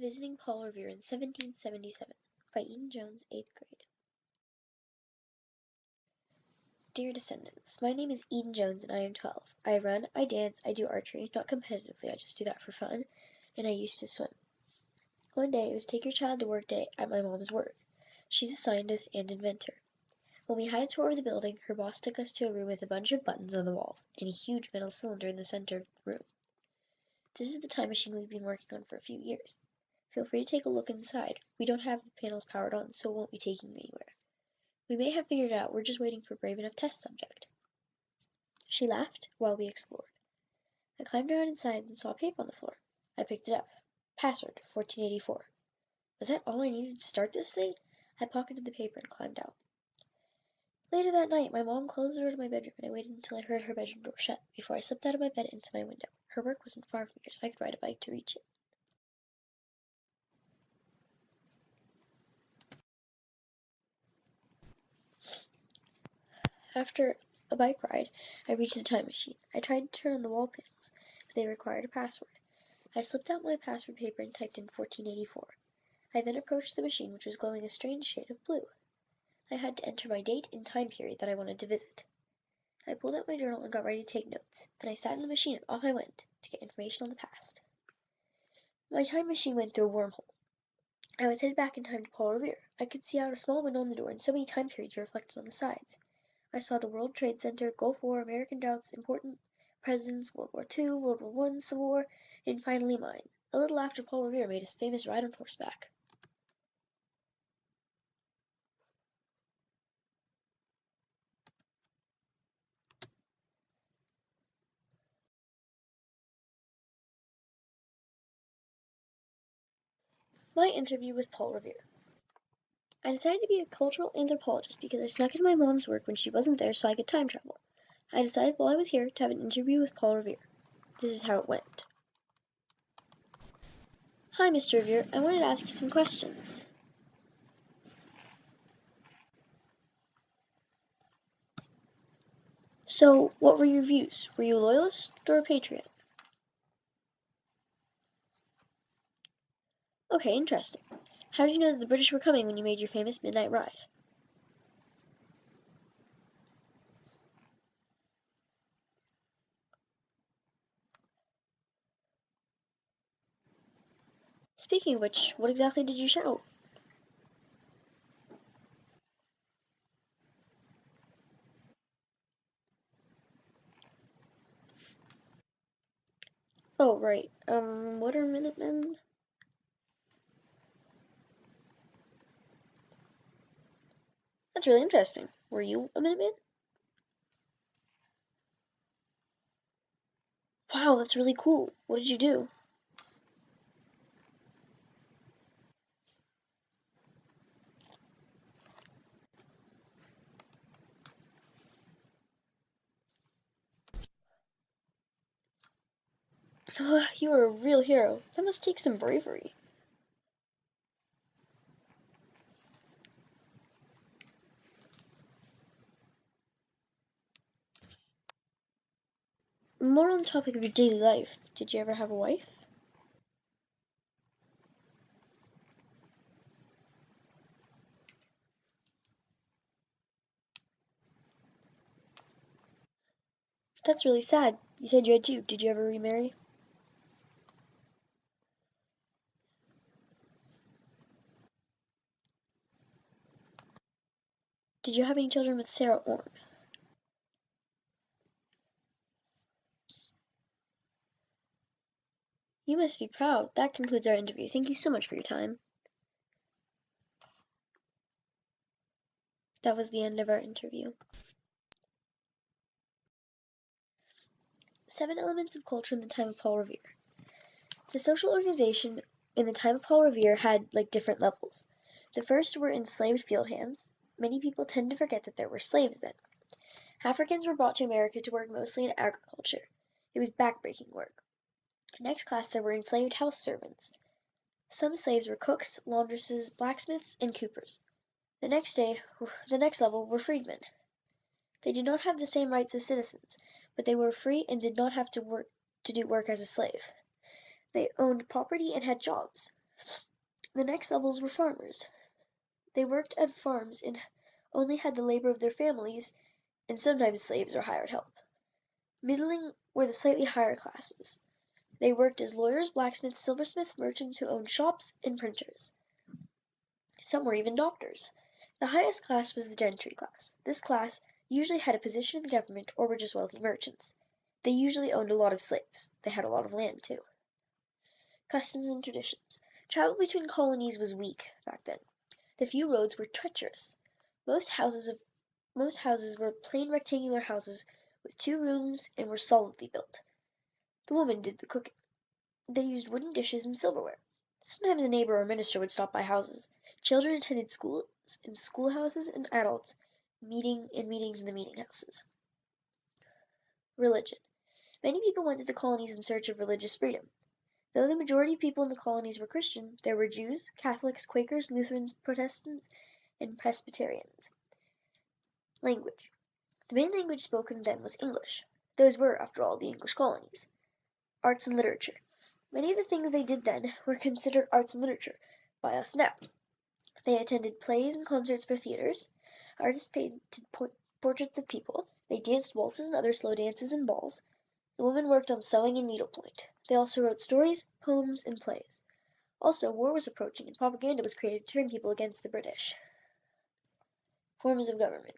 Visiting Paul Revere in 1777 by Eden Jones, 8th grade. Dear descendants, my name is Eden Jones and I am 12. I run, I dance, I do archery, not competitively, I just do that for fun, and I used to swim. One day it was take your child to work day at my mom's work. She's a scientist and inventor. When we had a tour of the building, her boss took us to a room with a bunch of buttons on the walls and a huge metal cylinder in the center of the room. This is the time machine we've been working on for a few years. Feel free to take a look inside. We don't have the panels powered on, so it won't be taking you anywhere. We may have figured it out, we're just waiting for a brave enough test subject. She laughed while we explored. I climbed around inside and saw a paper on the floor. I picked it up. Password, 1484. Was that all I needed to start this thing? I pocketed the paper and climbed out. Later that night, my mom closed the door to my bedroom and I waited until I heard her bedroom door shut before I slipped out of my bed into my window. Her work wasn't far from here, so I could ride a bike to reach it. After a bike ride, I reached the time machine. I tried to turn on the wall panels, but they required a password. I slipped out my password paper and typed in 1484. I then approached the machine, which was glowing a strange shade of blue. I had to enter my date and time period that I wanted to visit. I pulled out my journal and got ready to take notes. Then I sat in the machine and off I went to get information on the past. My time machine went through a wormhole. I was headed back in time to Paul Revere. I could see out a small window on the door and so many time periods reflected on the sides. I saw the World Trade Center, Gulf War, American droughts, important presidents, World War II, World War I, Civil War, and finally mine. A little after Paul Revere made his famous ride on horseback. My interview with Paul Revere. I decided to be a cultural anthropologist because I snuck into my mom's work when she wasn't there so I could time travel. I decided while I was here to have an interview with Paul Revere. This is how it went. Hi, Mr. Revere. I wanted to ask you some questions. So, what were your views? Were you a loyalist or a patriot? Okay, interesting. How did you know that the British were coming when you made your famous midnight ride? Speaking of which, what exactly did you shout? Oh, right. What are Minutemen? That's really interesting. Were you a Minuteman? Wow, that's really cool. What did you do? You were a real hero. That must take some bravery. More on the topic of your daily life. Did you ever have a wife? That's really sad. You said you had two. Did you ever remarry? Did you have any children with Sarah Orne? You must be proud. That concludes our interview. Thank you so much for your time. That was the end of our interview. 7 elements of culture in the time of Paul Revere. The social organization in the time of Paul Revere had different levels. The first were enslaved field hands. Many people tend to forget that there were slaves then. Africans were brought to America to work mostly in agriculture. It was backbreaking work. Next class there were enslaved house servants. Some slaves were cooks, laundresses, blacksmiths, and coopers. The next level were freedmen. They did not have the same rights as citizens, but they were free and did not have to do work as a slave. They owned property and had jobs. The next levels were farmers. They worked at farms and only had the labor of their families, and sometimes slaves or hired help. Middling were the slightly higher classes. They worked as lawyers, blacksmiths, silversmiths, merchants who owned shops, and printers. Some were even doctors. The highest class was the gentry class. This class usually had a position in the government or were just wealthy merchants. They usually owned a lot of slaves. They had a lot of land, too. Customs and traditions. Travel between colonies was weak back then. The few roads were treacherous. Most houses were plain rectangular houses with 2 rooms and were solidly built. The woman did the cooking. They used wooden dishes and silverware. Sometimes a neighbor or minister would stop by houses. Children attended schools in schoolhouses and adults meetings in the meeting houses. Religion. Many people went to the colonies in search of religious freedom. Though the majority of people in the colonies were Christian, there were Jews, Catholics, Quakers, Lutherans, Protestants, and Presbyterians. Language. The main language spoken then was English. Those were, after all, the English colonies. Arts and literature. Many of the things they did then were considered arts and literature by us now. They attended plays and concerts for theaters. Artists painted portraits of people. They danced waltzes and other slow dances and balls. The women worked on sewing and needlepoint. They also wrote stories, poems, and plays. Also, war was approaching and propaganda was created to turn people against the British. Forms of government.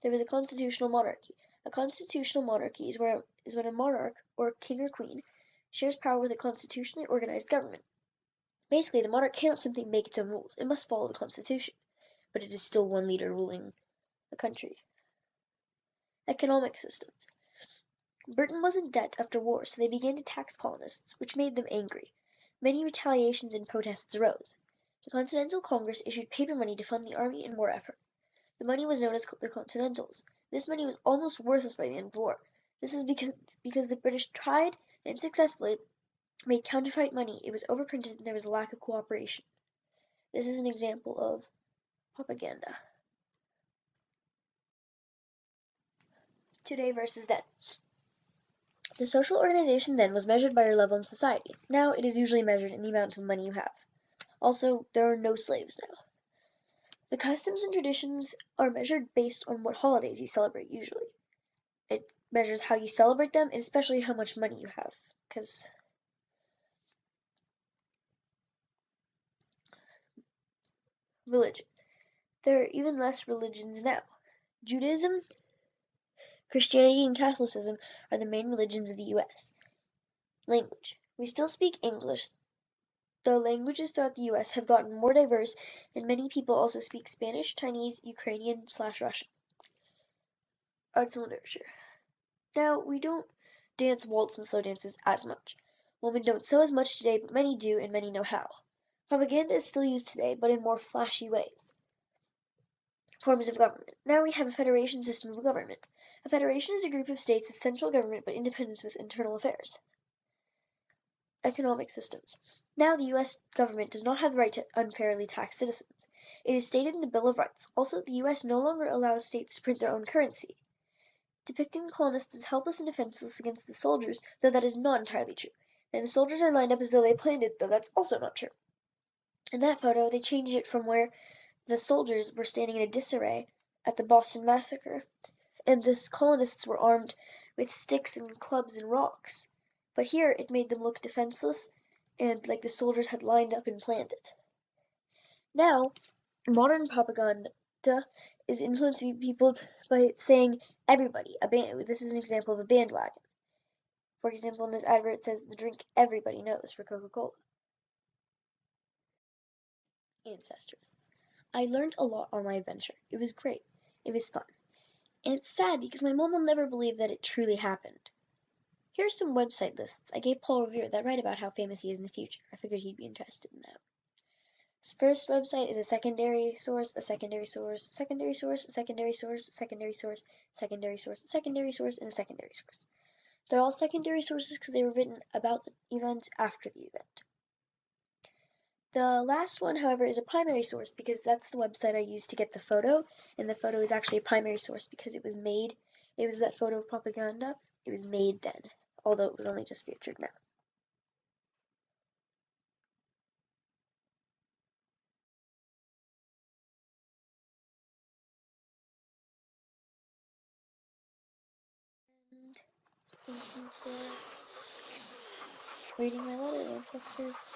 There was a constitutional monarchy. A constitutional monarchy is when a monarch, or king or queen, shares power with a constitutionally organized government. Basically, the monarch cannot simply make its own rules. It must follow the constitution, but it is still one leader ruling the country. Economic systems. Britain was in debt after war, so they began to tax colonists, which made them angry. Many retaliations and protests arose. The Continental Congress issued paper money to fund the army and war effort. The money was known as the Continentals. This money was almost worthless by the end of the war. This was because the British tried and successfully made counterfeit money. It was overprinted and there was a lack of cooperation. This is an example of propaganda. Today versus then. The social organization then was measured by your level in society. Now it is usually measured in the amount of money you have. Also, there are no slaves now. The customs and traditions are measured based on what holidays you celebrate usually. It measures how you celebrate them and especially how much money you have. Because religion. There are even less religions now. Judaism, Christianity, and Catholicism are the main religions of the U.S. Language. We still speak English, though languages throughout the U.S. have gotten more diverse, and many people also speak Spanish, Chinese, Ukrainian/Russian. Arts and literature. Now, we don't dance waltz and slow dances as much. Women don't sew as much today, but many do, and many know how. Propaganda is still used today, but in more flashy ways. Forms of government. Now we have a federation system of government. A federation is a group of states with central government but independence with internal affairs. Economic systems. Now the U.S. government does not have the right to unfairly tax citizens. It is stated in the Bill of Rights. Also, the U.S. no longer allows states to print their own currency, depicting the colonists as helpless and defenseless against the soldiers, though that is not entirely true. And the soldiers are lined up as though they planned it, though that's also not true. In that photo, they changed it from where the soldiers were standing in a disarray at the Boston Massacre, and the colonists were armed with sticks and clubs and rocks. But here it made them look defenseless and like the soldiers had lined up and planned it. Now, modern propaganda is influencing people by saying everybody. This is an example of a bandwagon. For example, in this advert it says the drink everybody knows for Coca-Cola. Ancestors. I learned a lot on my adventure. It was great. It was fun. And it's sad because my mom will never believe that it truly happened. Here are some website lists I gave Paul Revere that write about how famous he is in the future. I figured he'd be interested in that. His first website is a secondary source, a secondary source, secondary source, a secondary source, a secondary source, secondary source, secondary source, and a secondary source. They're all secondary sources because they were written about the event after the event. The last one, however, is a primary source because that's the website I used to get the photo, and the photo is actually a primary source because it was that photo of propaganda, it was made then, although it was only just featured now. Thank you for reading my letter, ancestors.